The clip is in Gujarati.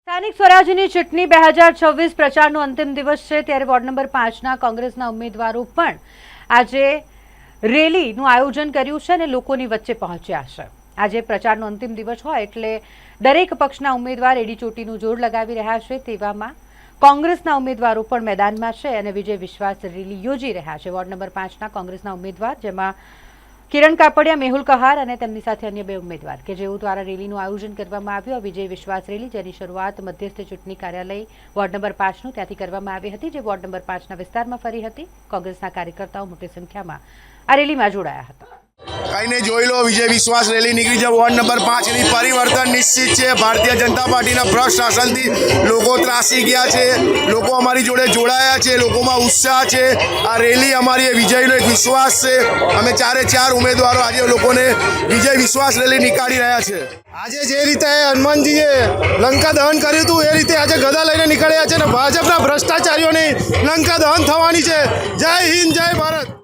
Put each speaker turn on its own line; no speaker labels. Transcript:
સ્થાનિક સ્વરાજ્યની ચૂંટણી 2026 પ્રચારનો અંતિમ દિવસ છે ત્યારે વોર્ડ નંબર 5ના કોંગ્રેસના ઉમેદવારો પણ આજે રેલીનું આયોજન કર્યું છે અને લોકોની વચ્ચે પહોંચ્યા છે। આજે પ્રચારનો અંતિમ દિવસ હોય એટલે દરેક પક્ષના ઉમેદવાર એડી ચોટીનું જોર લગાવી રહ્યા છે। તેવામાં કોંગ્રેસના ઉમેદવારો પણ મેદાનમાં છે અને વિજય વિશ્વાસ રેલી યોજી રહ્યા છે। વોર્ડ નંબર 5ના કોંગ્રેસના ઉમેદવાર જેમાં કિરણ કાપડિયા, મેહુલ કહાર અને તેમની સાથે અન્ય બે ઉમેદવાર કે જેઓ દ્વારા રેલીનું આયોજન કરવામાં આવ્યું। વિજય વિશ્વાસ રેલી જેની શરૂઆત મધ્યસ્થ ચૂંટણી કાર્યાલય વોર્ડ નંબર 5નું ત્યાંથી કરવામાં આવી હતી, જે વોર્ડ નંબર 5ના વિસ્તારમાં ફરી હતી। કોંગ્રેસના કાર્યકર્તાઓ મોટી સંખ્યામાં આ રેલીમાં જોડાયા હતા।
કઈને જોઈ લો, વિજય વિશ્વાસ રેલી નીકળી છે વોર્ડ નંબર 5 ની। પરિવર્તન નિશ્ચિત છે। ભારતીય જનતા પાર્ટીના ભ્રષ્ટ શાસનથી લોકો ત્રાસી ગયા છે, લોકો અમારી જોડે જોડાયા છે, લોકોમાં ઉત્સાહ છે। આ રેલી અમારી એ વિજયનો એક વિશ્વાસ છે। અમે ચારે ચાર ઉમેદવારો આજે લોકોને વિજય વિશ્વાસ રેલી નીકાળી રહ્યા છે। આજે જે રીતે હનુમાનજીએ લંકા દહન કર્યું હતું એ રીતે આજે ગદા લઈને નીકળ્યા છે અને ભાજપના ભ્રષ્ટાચારીઓની લંકા દહન થવાની છે। જય હિન્દ, જય ભારત।